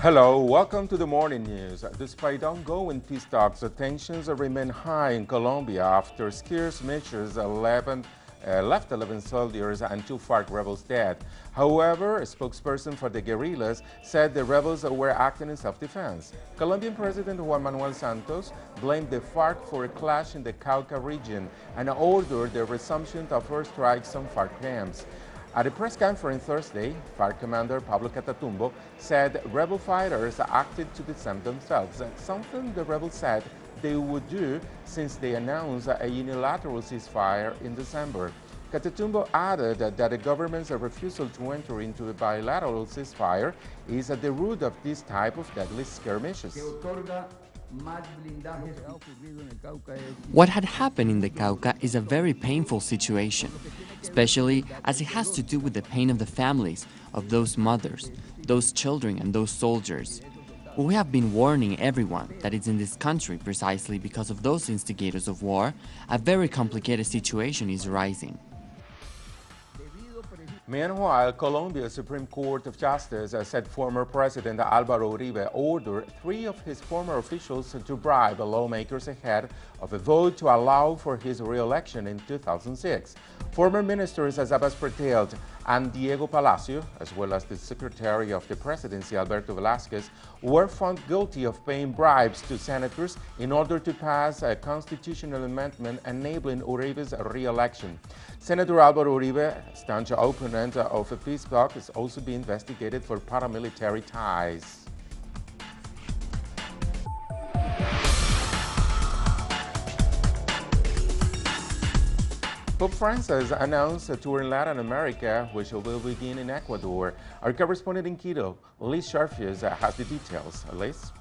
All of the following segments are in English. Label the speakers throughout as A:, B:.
A: Hello, welcome to the morning news. Despite ongoing peace talks, tensions remain high in Colombia after SKIRMISH left 11 soldiers and 2 FARC rebels dead. However, a spokesperson for the guerrillas said the rebels were acting in self-defense. Colombian President Juan Manuel Santos blamed the FARC for a clash in the Cauca region and ordered the resumption of airstrikes on FARC camps. At a press conference Thursday, FARC commander PABLO said rebel fighters acted to defend themselves, something the rebels said they would do since they announced a unilateral ceasefire in December. CATATUMBO added that the government's refusal to enter into a bilateral ceasefire is at the root of this type of deadly skirmishes.
B: What had happened in the Cauca is a very painful situation, especially as it has to do with the pain of the families of those mothers, those children and those soldiers. We have been warning everyone that it's in this country precisely because of those instigators of war, a very complicated situation is rising.
A: Meanwhile, Colombia's Supreme Court of Justice said former President Álvaro Uribe ordered 3 of his former officials to bribe lawmakers ahead of a vote to allow for his re-election in 2006. Former ministers Abbas Pretel and Diego Palacio, as well as the Secretary of the Presidency Alberto Velázquez, were found guilty of paying bribes to senators in order to pass a constitutional amendment enabling Uribe's re-election. Senator Álvaro Uribe, staunch opponent of a peace talk, is also being investigated for paramilitary ties. Pope Francis announced a tour in Latin America, which will begin in Ecuador. Our correspondent in Quito, Liz Sharfius, has the details. Liz?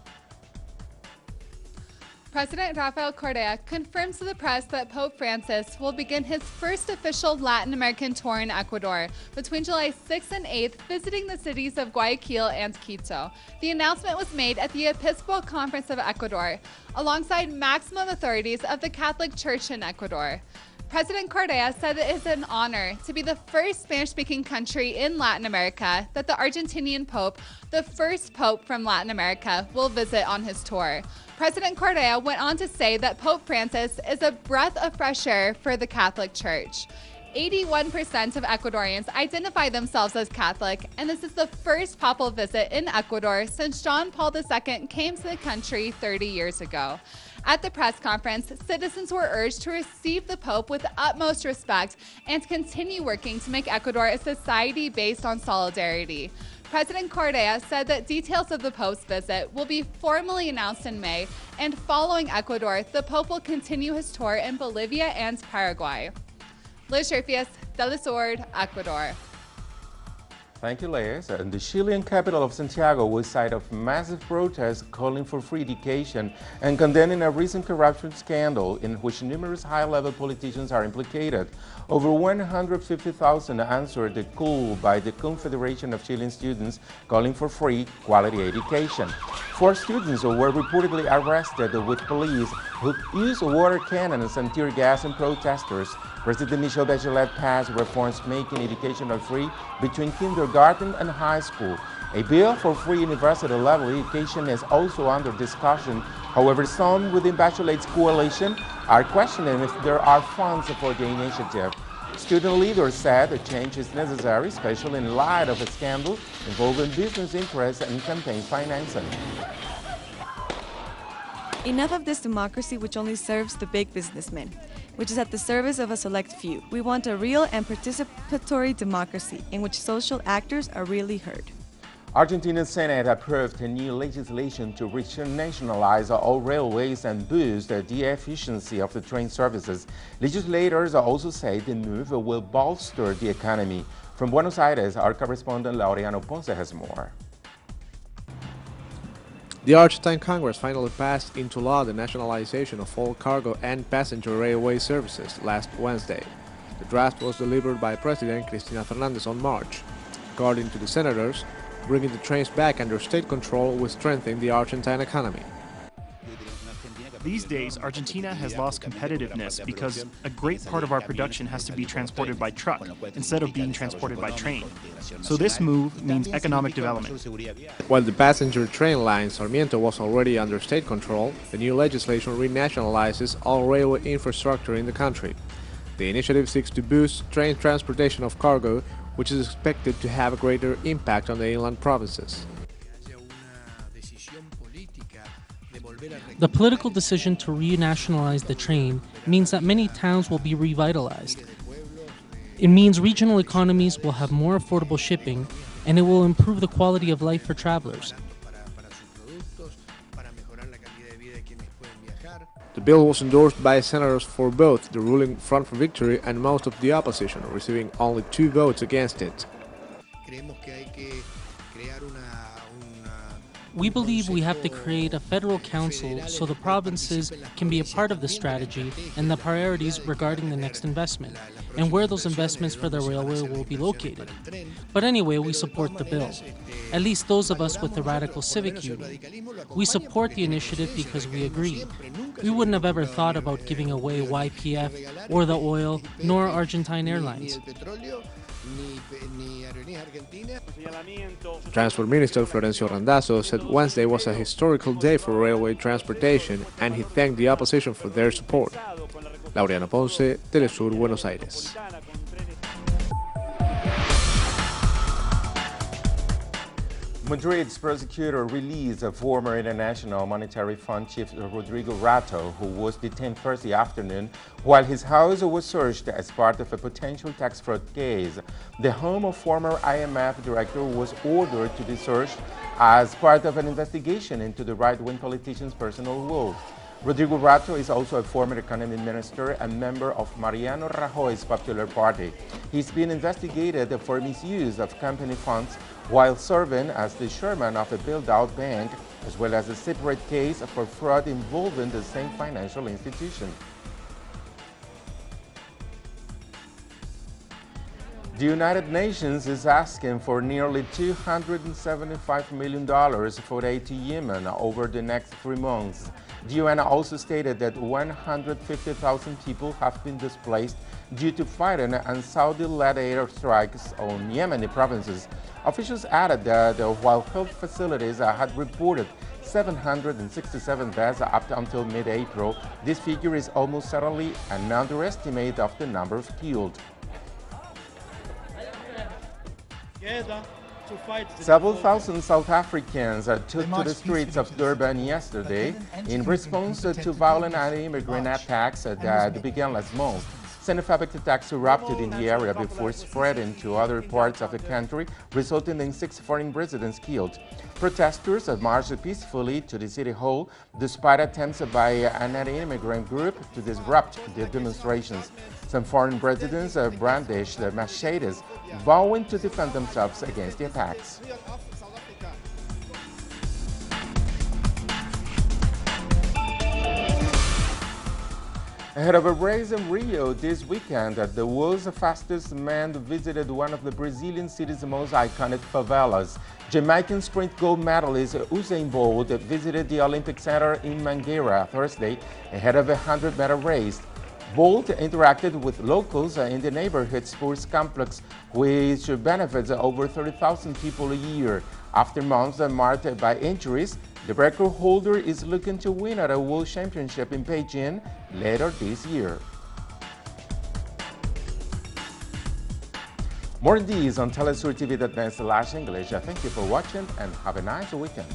C: President Rafael Corrêa confirms to the press that Pope Francis will begin his first official Latin American tour in Ecuador between July 6th and 8th, visiting the cities of Guayaquil and Quito. The announcement was made at the Episcopal Conference of Ecuador, alongside maximum authorities of the Catholic Church in Ecuador. President Corrêa said it is an honor to be the first Spanish-speaking country in Latin America that the Argentinian Pope, the first Pope from Latin America, will visit on his tour. President Corrêa went on to say that Pope Francis is a breath of fresh air for the Catholic Church. 81% of Ecuadorians identify themselves as Catholic, and this is the first papal visit in Ecuador since John Paul II came to the country 30 years ago. At the press conference, citizens were urged to receive the Pope with the utmost respect and continue working to make Ecuador a society based on solidarity. President Corrêa said that details of the Pope's visit will be formally announced in May, and following Ecuador, the Pope will continue his tour in Bolivia and Paraguay. Liz Sharfius, teleSUR, Ecuador.
A: Thank you, Liz. And the Chilean capital of Santiago was site of massive protests calling for free education and condemning a recent corruption scandal in which numerous high-level politicians are implicated. Over 150,000 answered the call by the Confederation of Chilean Students calling for free, quality education. 4 students were reportedly arrested with police who used water cannons and tear gas on protesters. President Michelle Bachelet passed reforms making education free between kindergarten and high school. A bill for free university-level education is also under discussion. However, some within Bachelet's coalition are questioning if there are funds for the initiative. Student leaders said a change is necessary, especially in light of a scandal involving business interests and campaign financing.
D: Enough of this democracy which only serves the big businessmen, which is at the service of a select few. We want a real and participatory democracy in which social actors are really heard.
A: Argentina's Senate approved a new legislation to nationalize all railways and boost the efficiency of the train services. Legislators also say the move will bolster the economy. From Buenos Aires, our correspondent Laureano Ponce has more.
E: The Argentine Congress finally passed into law the nationalization of all cargo and passenger railway services last Wednesday. The draft was delivered by President Cristina Fernández on March. According to the senators, bringing the trains back under state control will strengthen the Argentine economy.
F: These days, Argentina has lost competitiveness because a great part of our production has to be transported by truck instead of being transported by train. So this move means economic development.
E: While the passenger train line Sarmiento was already under state control, the new legislation renationalizes all railway infrastructure in the country. The initiative seeks to boost train transportation of cargo, which is expected to have a greater impact on the inland provinces.
G: The political decision to renationalize the train means that many towns will be revitalized. It means regional economies will have more affordable shipping, and it will improve the quality of life for travelers.
E: The bill was endorsed by senators for both the ruling Front for Victory and most of the opposition, receiving only 2 votes against it.
G: We believe we have to create a federal council so the provinces can be a part of the strategy and the priorities regarding the next investment, and where those investments for the railway will be located. But anyway, we support the bill, at least those of us with the Radical Civic Union. We support the initiative because we agree. We wouldn't have ever thought about giving away YPF or the oil, nor Argentine Airlines.
E: Transport Minister Florencio Randazzo said Wednesday was a historical day for railway transportation, and he thanked the opposition for their support. Laureano Ponce, TeleSUR, Buenos Aires.
A: Madrid's prosecutor released a former International Monetary Fund chief Rodrigo Rato, who was detained Thursday afternoon while his house was searched as part of a potential tax fraud case. The home of former IMF director was ordered to be searched as part of an investigation into the right-wing politician's personal wealth. Rodrigo Rato is also a former economy minister and member of Mariano Rajoy's Popular Party. He's been investigated for misuse of company funds while serving as the chairman of a bailed-out bank, as well as a separate case for fraud involving the same financial institution. The United Nations is asking for nearly $275 million for aid to Yemen over the next 3 months. The UN also stated that 150,000 people have been displaced due to fighting and Saudi-led airstrikes on Yemeni provinces. Officials added that while health facilities had reported 767 deaths up until mid-April, this figure is almost certainly an underestimate of the number of killed. Several thousand South Africans took to the streets of Durban yesterday in response to violent anti-immigrant attacks that began last month. Xenophobic attacks erupted in the area before spreading to other parts of the country, resulting in 6 foreign residents killed. Protesters marched peacefully to the city hall despite attempts by an anti-immigrant group to disrupt the demonstrations. Some foreign residents brandished machetes, vowing to defend themselves against the attacks. Ahead of a race in Rio this weekend, the world's fastest man visited one of the Brazilian city's most iconic favelas. Jamaican sprint gold medalist Usain Bolt visited the Olympic Center in Mangueira Thursday ahead of a 100-meter race. Bolt interacted with locals in the neighborhood sports complex, which benefits over 30,000 people a year. After months marked by injuries, the record holder is looking to win at a World Championship in Beijing later this year. More on these on telesurtv.net/English. Thank you for watching and have a nice weekend.